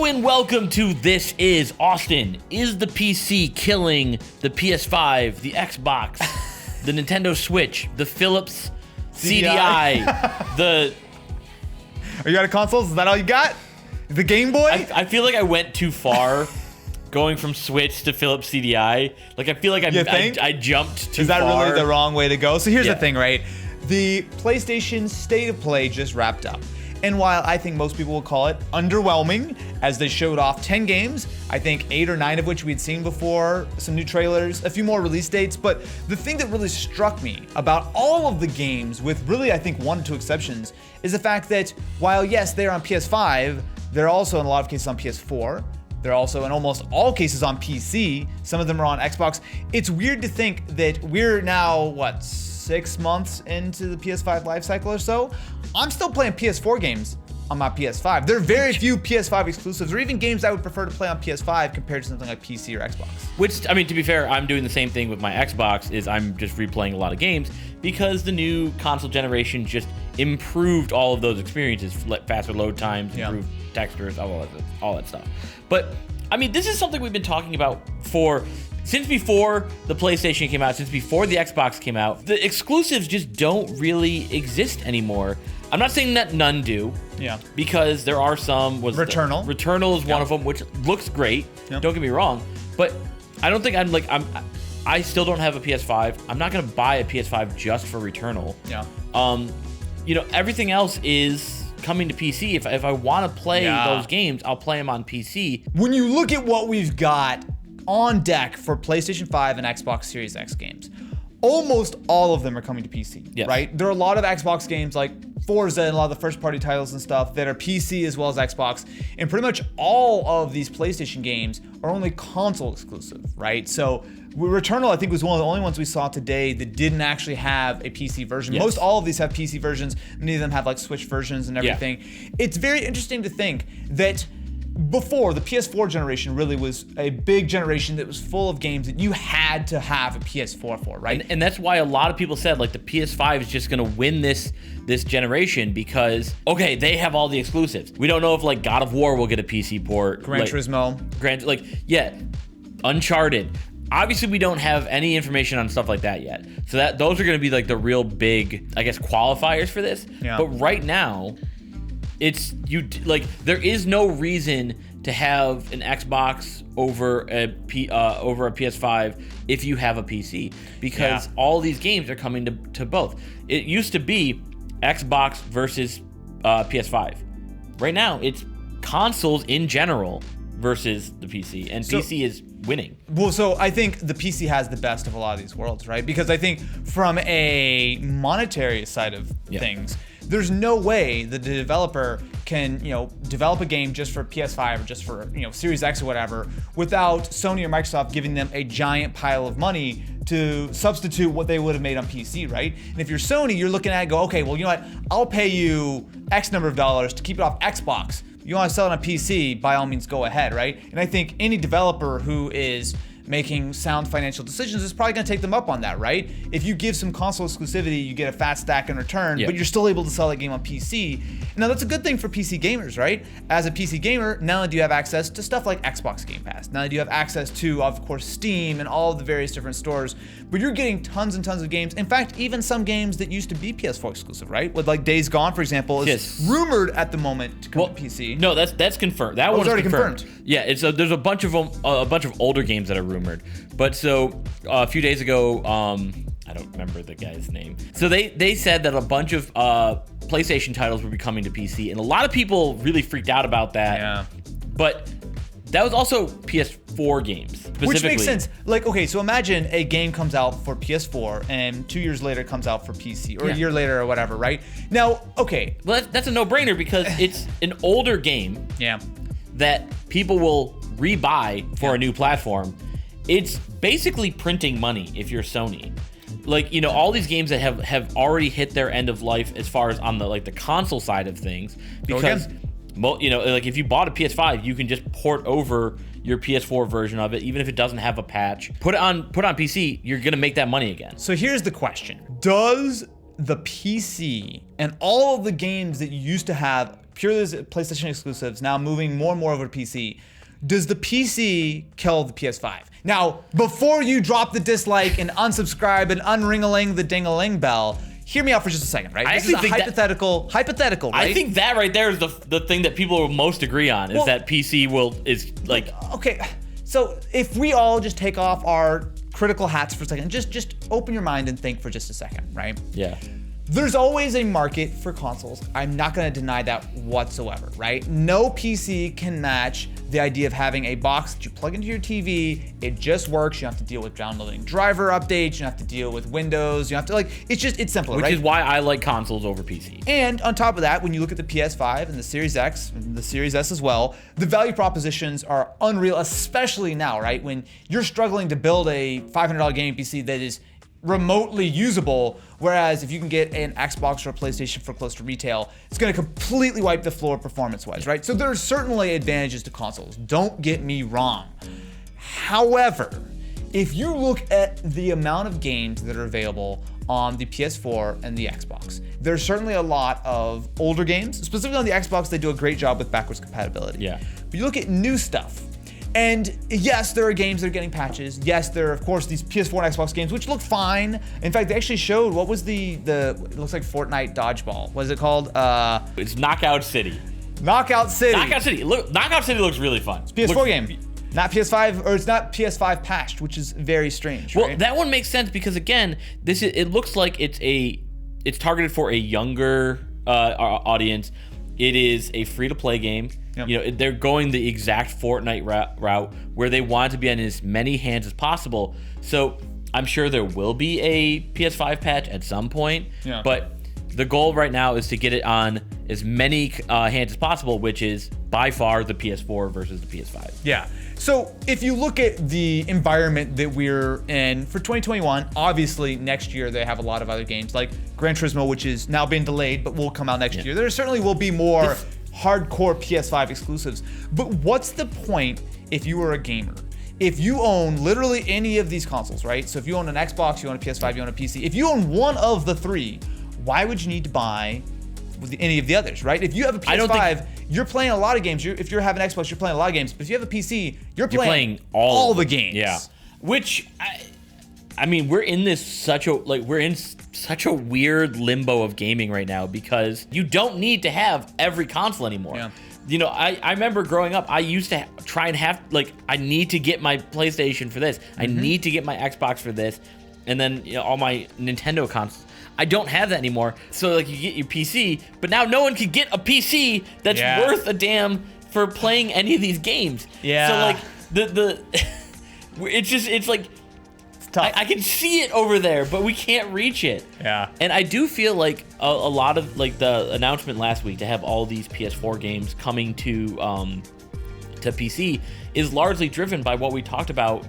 Hello and welcome to This Is Austin. Is the PC killing the PS5, the Xbox, the Nintendo Switch, the Philips CDI, the... Are you out of consoles? Is that all you got? The Game Boy? I feel like I went too far going from Switch to Philips CDI. Like, I feel like I jumped too far. Is that really the wrong way to go? So here's Yeah. the thing, right? The PlayStation State of Play just wrapped up. And while I think most people will call it underwhelming, as they showed off 10 games, I think 8 or 9 of which we'd seen before, some new trailers, a few more release dates, but the thing that really struck me about all of the games, with really I think 1 or 2 exceptions, is the fact that while yes, they're on PS5, they're also in a lot of cases on PS4, they're also in almost all cases on PC, some of them are on Xbox. It's weird to think that we're now, 6 months into the PS5 life cycle or so. I'm still playing PS4 games on my PS5. There are very few PS5 exclusives, or even games I would prefer to play on PS5 compared to something like PC or Xbox. Which, I mean, to be fair, I'm doing the same thing with my Xbox, is I'm just replaying a lot of games because the new console generation just improved all of those experiences, faster load times, improved textures, all that stuff. But, I mean, this is something we've been talking about since before the PlayStation came out, since before the Xbox came out. The exclusives just don't really exist anymore. I'm not saying that none do. Yeah. Because there are some. Returnal. Returnal is one of them, which looks great. Yep. Don't get me wrong. But I don't think I still don't have a PS5. I'm not going to buy a PS5 just for Returnal. Yeah. Everything else is coming to PC. If I want to play those games, I'll play them on PC. When you look at what we've got on deck for PlayStation 5 and Xbox Series X games, almost all of them are coming to PC, right? There are a lot of Xbox games like Forza and a lot of the first-party titles and stuff that are PC as well as Xbox, and pretty much all of these PlayStation games are only console exclusive, right? So Returnal, I think, was one of the only ones we saw today that didn't actually have a PC version. Most all of these have PC versions. Many of them have like Switch versions and everything. It's very interesting to think that before, the PS4 generation really was a big generation that was full of games that you had to have a PS4 for, right? And that's why a lot of people said, like, the PS5 is just going to win this generation because, okay, they have all the exclusives. We don't know if, like, God of War will get a PC port. Gran Turismo. Uncharted. Obviously, we don't have any information on stuff like that yet. So those are going to be, like, the real big, I guess, qualifiers for this. Yeah. But right now, there is no reason to have an Xbox over a PS5 if you have a PC, because all these games are coming to both. It used to be Xbox versus PS5. Right now, it's consoles in general versus the PC, and PC is winning. Well, so I think the PC has the best of a lot of these worlds, right? Because I think from a monetary side of things, there's no way that the developer can, develop a game just for PS5 or just for, Series X or whatever without Sony or Microsoft giving them a giant pile of money to substitute what they would have made on PC, right? And if you're Sony, you're looking at it and go, okay, well, you know what? I'll pay you X number of dollars to keep it off Xbox. You want to sell it on PC, by all means, go ahead, right? And I think any developer who is making sound financial decisions is probably going to take them up on that, right? If you give some console exclusivity, you get a fat stack in return, but you're still able to sell that game on PC. Now, that's a good thing for PC gamers, right? As a PC gamer, not only do you have access to stuff like Xbox Game Pass, not only do you have access to, of course, Steam and all of the various different stores, but you're getting tons and tons of games. In fact, even some games that used to be PS4 exclusive, right? With like Days Gone, for example, is rumored at the moment to come to PC. No, that's confirmed. That one's already confirmed. Yeah, there's a bunch of them, a bunch of older games that are rumored. But so a few days ago, I don't remember the guy's name. So they said that a bunch of PlayStation titles would be coming to PC, and a lot of people really freaked out about that. Yeah. But that was also PS4 games specifically. Which makes sense. Like, okay, so imagine a game comes out for PS4 and 2 years later comes out for PC, or a year later or whatever, right? Now, okay. Well, that's a no-brainer because it's an older game that people will rebuy for a new platform. It's basically printing money if you're Sony. Like, all these games that have already hit their end of life as far as on the console side of things, because if you bought a PS5, you can just port over your PS4 version of it, even if it doesn't have a patch. Put it on PC, you're gonna make that money again. So here's the question: does the PC and all of the games that you used to have purely as PlayStation exclusives, now moving more and more over to PC. Does the PC kill the PS5? Now, before you drop the dislike and unsubscribe and unring-a-ling the ding-a-ling bell, hear me out for just a second, right? This is a hypothetical, right? I think that right there is the thing that people will most agree on, is that PC is like... Okay, so if we all just take off our critical hats for a second, just open your mind and think for just a second, right? Yeah. There's always a market for consoles. I'm not gonna deny that whatsoever, right? No PC can match the idea of having a box that you plug into your TV, it just works, you don't have to deal with downloading driver updates, you don't have to deal with Windows, you don't have to it's simpler, right? Which is why I like consoles over PC. And on top of that, when you look at the PS5 and the Series X and the Series S as well, the value propositions are unreal, especially now, right? When you're struggling to build a $500 gaming PC that is remotely usable, whereas if you can get an Xbox or a PlayStation for close to retail, it's going to completely wipe the floor performance-wise, right? So there's certainly advantages to consoles, don't get me wrong. However, if you look at the amount of games that are available on the PS4 and the Xbox, there's certainly a lot of older games. Specifically on the Xbox, they do a great job with backwards compatibility. Yeah. But you look at new stuff, and yes, there are games that are getting patches. Yes, there are, of course, these PS4 and Xbox games, which look fine. In fact, they actually showed, what was it looks like Fortnite Dodgeball. What is it called? It's Knockout City. Knockout City. Knockout City. Look, Knockout City looks really fun. It's a PS4 game. Not PS5, or it's not PS5 patched, which is very strange, Well, right? that one makes sense because, again, it looks like it's targeted for a younger audience. It is a free-to-play game. Yep. You know, they're going the exact Fortnite route where they want it to be in as many hands as possible. So I'm sure there will be a PS5 patch at some point, but the goal right now is to get it on as many hands as possible, which is by far the PS4 versus the PS5. Yeah. So if you look at the environment that we're in for 2021, obviously next year they have a lot of other games like Gran Turismo, which is now been delayed, but will come out next year. There certainly will be more hardcore PS5 exclusives. But what's the point if you are a gamer? If you own literally any of these consoles, right? So if you own an Xbox, you own a PS5, you own a PC. If you own one of the three, why would you need to buy any of the others, right? If you have a PS5, you're playing a lot of games. If you're having an Xbox, you're playing a lot of games. But if you have a PC, you're playing all the games. Yeah. Which, I mean, we're in such a weird limbo of gaming right now because you don't need to have every console anymore. Yeah. You know, I remember growing up, I used to try and have, I need to get my PlayStation for this. I need to get my Xbox for this. And then, you know, all my Nintendo consoles. I don't have that anymore. So, you get your PC, but now no one can get a PC that's worth a damn for playing any of these games. Yeah. So, it's tough. I can see it over there, but we can't reach it. Yeah. And I do feel like a lot of the announcement last week to have all these PS4 games coming to PC is largely driven by what we talked about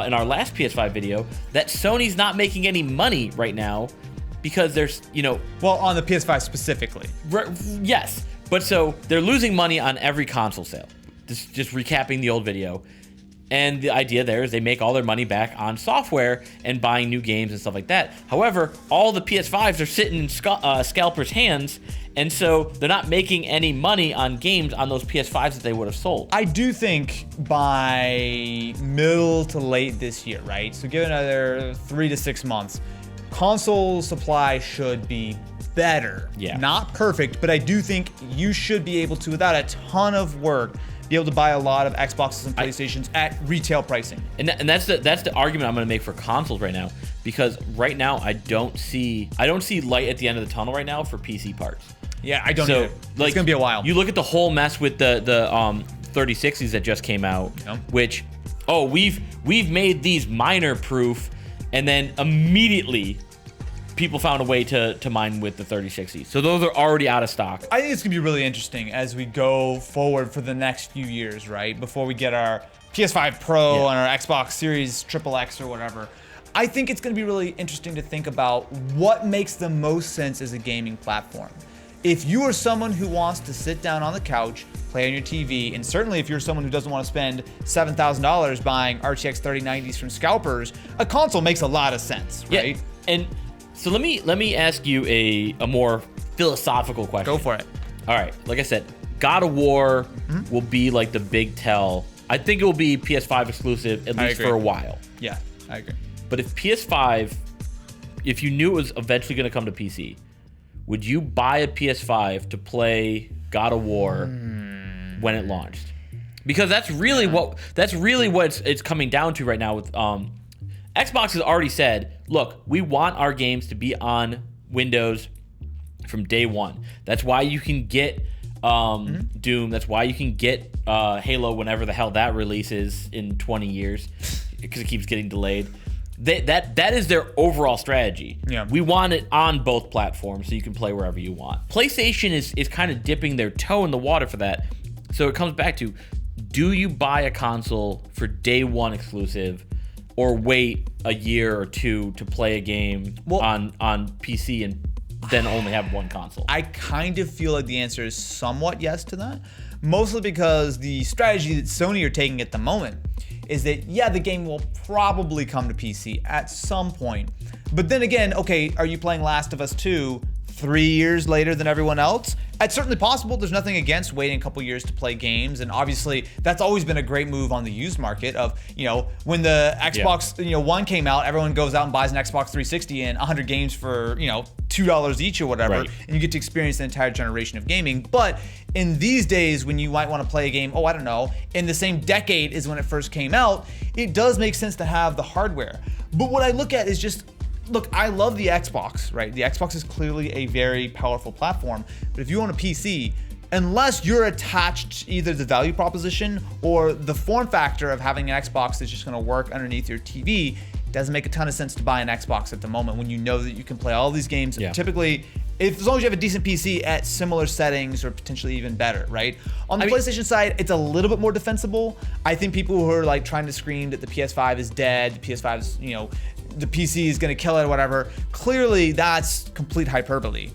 in our last PS5 video, that Sony's not making any money right now because there's, well, on the PS5 specifically. Yes. But so they're losing money on every console sale. Just recapping the old video. And the idea there is they make all their money back on software and buying new games and stuff like that. However, all the PS5s are sitting in scalpers' hands, and so they're not making any money on games on those PS5s that they would have sold. I do think by middle to late this year, right? So give it another 3 to 6 months, console supply should be better. Yeah. Not perfect, but I do think you should be able to, without a ton of work, be able to buy a lot of Xboxes and PlayStations at retail pricing. And that's the argument I'm going to make for consoles right now, because right now I don't see light at the end of the tunnel right now for PC parts. Yeah, I don't either. It's gonna be a while. You look at the whole mess with the 3060s that just came out, which we've made these miner proof, and then immediately people found a way to mine with the 3060s. So those are already out of stock. I think it's gonna be really interesting as we go forward for the next few years, right? Before we get our PS5 Pro and our Xbox Series XXX or whatever. I think it's gonna be really interesting to think about what makes the most sense as a gaming platform. If you are someone who wants to sit down on the couch, play on your TV, and certainly if you're someone who doesn't want to spend $7,000 buying RTX 3090s from scalpers, a console makes a lot of sense, right? Yeah. And so let me ask you a more philosophical question. Go for it. all right, like I said, God of War will be like the big tell. I think it will be PS5 exclusive, at least for a while. Yeah, I agree. But if PS5, if you knew it was eventually going to come to PC, would you buy a PS5 to play God of War when it launched? Because that's really what it's coming down to right now. With Xbox has already said, look, we want our games to be on Windows from day one. That's why you can get Doom. That's why you can get Halo whenever the hell that releases in 20 years, because it keeps getting delayed. That is their overall strategy. Yeah. We want it on both platforms so you can play wherever you want. PlayStation is kind of dipping their toe in the water for that. So it comes back to, do you buy a console for day one exclusive, or wait a year or two to play a game on PC and then only have one console? I kind of feel like the answer is somewhat yes to that. Mostly because the strategy that Sony are taking at the moment is that, yeah, the game will probably come to PC at some point. But then again, okay, are you playing Last of Us 2 3 years later than everyone else? It's certainly possible. There's nothing against waiting a couple years to play games. And obviously, that's always been a great move on the used market of, when the Xbox, One came out, everyone goes out and buys an Xbox 360 and 100 games for, $2 each or whatever. Right. And you get to experience the entire generation of gaming. But in these days, when you might want to play a game, in the same decade as when it first came out, it does make sense to have the hardware. But what I look at is just, look, I love the Xbox, right? The Xbox is clearly a very powerful platform, but if you own a PC, unless you're attached to either the value proposition or the form factor of having an Xbox that's just gonna work underneath your TV, it doesn't make a ton of sense to buy an Xbox at the moment when you know that you can play all these games. Yeah. Typically, as long as you have a decent PC at similar settings or potentially even better, right? On the PlayStation side, it's a little bit more defensible. I think people who are like trying to scream that the PS5 is dead, the PS5 is, the PC is going to kill it or whatever, clearly that's complete hyperbole.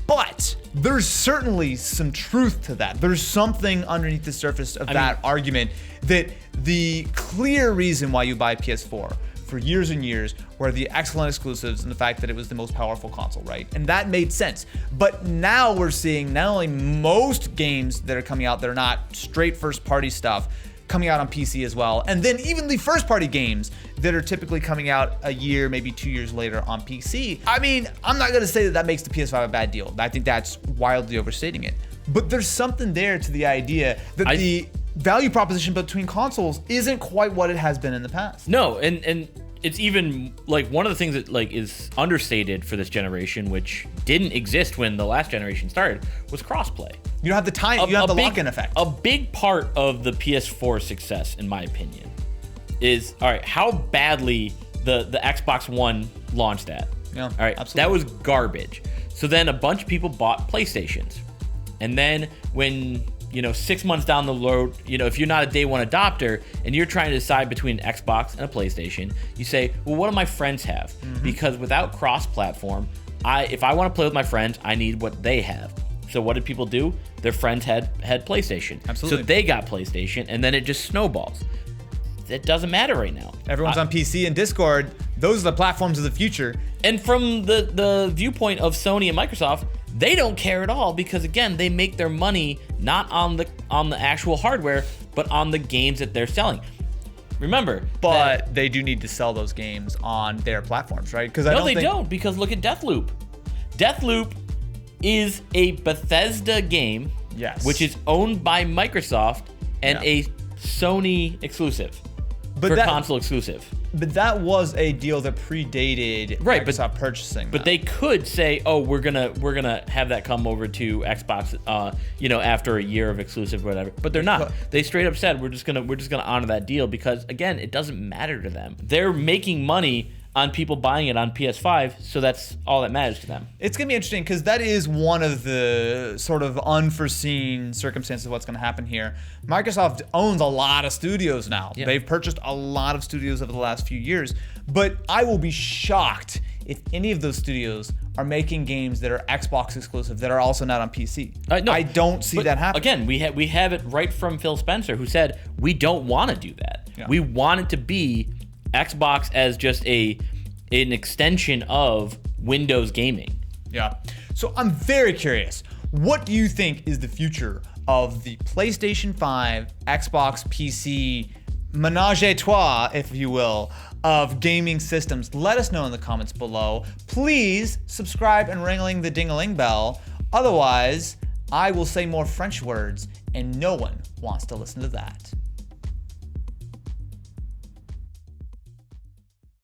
But there's certainly some truth to that. There's something underneath the surface of that argument that the clear reason why you buy a PS4 for years and years were the excellent exclusives and the fact that it was the most powerful console, right? And that made sense. But now we're seeing not only most games that are coming out that are not straight first-party stuff coming out on PC as well, and then even the first-party games that are typically coming out a year, maybe 2 years later on PC. I'm not gonna say that makes the PS5 a bad deal. I think that's wildly overstating it. But there's something there to the idea that the value proposition between consoles isn't quite what it has been in the past. No, and it's even like one of the things that like is understated for this generation, which didn't exist when the last generation started, was crossplay. You don't have the time, you have the lock-in effect. A big part of the PS4 success, in my opinion, is how badly the Xbox One launched at. Yeah, all right, absolutely. That was garbage. So then a bunch of people bought PlayStations, and then when 6 months down the road, if you're not a day one adopter and you're trying to decide between an Xbox and a PlayStation, you say, well, what do my friends have? Because without cross-platform, if I want to play with my friends, I need what they have. So what did people do? Their friends had PlayStation. Absolutely. So they got PlayStation, and then it just snowballs. It doesn't matter right now. Everyone's on PC and Discord. Those are the platforms of the future. And from the viewpoint of Sony and Microsoft, they don't care at all, because again, they make their money not on the actual hardware, but on the games that they're selling. Remember, but they do need to sell those games on their platforms, right? Because they don't. Because look at Deathloop. Deathloop is a Bethesda game, yes, which is owned by Microsoft and a Sony exclusive, console exclusive. But that was a deal that predated Microsoft purchasing. But they could say, "Oh, we're gonna have that come over to Xbox, after a year of exclusive, or whatever." But they're not. They straight up said, "We're just gonna honor that deal," because again, it doesn't matter to them. They're making money on people buying it on PS5, so that's all that matters to them. It's going to be interesting because that is one of the sort of unforeseen circumstances of what's going to happen here. Microsoft owns a lot of studios now. Yeah. They've purchased a lot of studios over the last few years, but I will be shocked if any of those studios are making games that are Xbox exclusive that are also not on PC. No, I don't see that happening. Again, we have it right from Phil Spencer, who said, we don't want to do that. Yeah. We want it to be Xbox as just an extension of Windows gaming. Yeah. So I'm very curious. What do you think is the future of the PlayStation 5, Xbox, PC, menage a trois, if you will, of gaming systems? Let us know in the comments below. Please subscribe and ringling the ding-a-ling bell. Otherwise, I will say more French words, and no one wants to listen to that.